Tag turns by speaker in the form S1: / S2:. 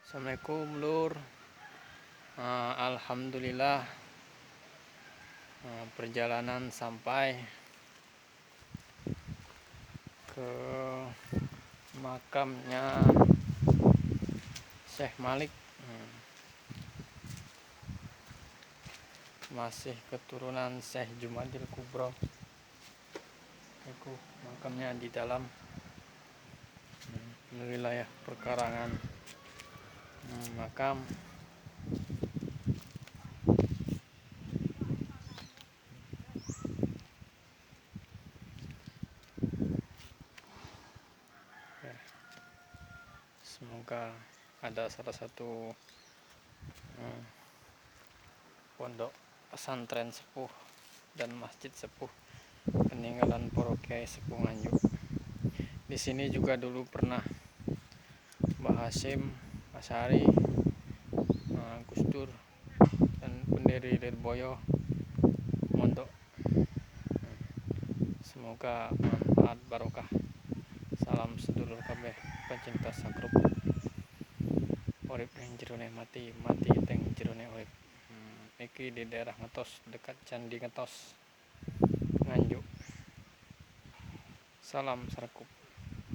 S1: Assalamualaikum Lur. Alhamdulillah, perjalanan sampai ke makamnya Syekh Malik. Masih keturunan Syekh Jumadil Kubro. Itu makamnya di dalam wilayah perkarangan makam. Semoga ada salah satu pondok pesantren sepuh dan masjid sepuh peninggalan para kiai sepuh Nganjuk. Di sini juga dulu pernah Mbah Hasyim Asy'ari, Gus Dur, dan pendiri Lirboyo mondok. Semoga manfaat barokah. Salam sedulur kabeh pecinta sakrup. Urip ning jerone mati, mati teng jerone urip. Iki di daerah Ngetos, dekat Candi Ngetos, Nganjuk. Salam sarkup.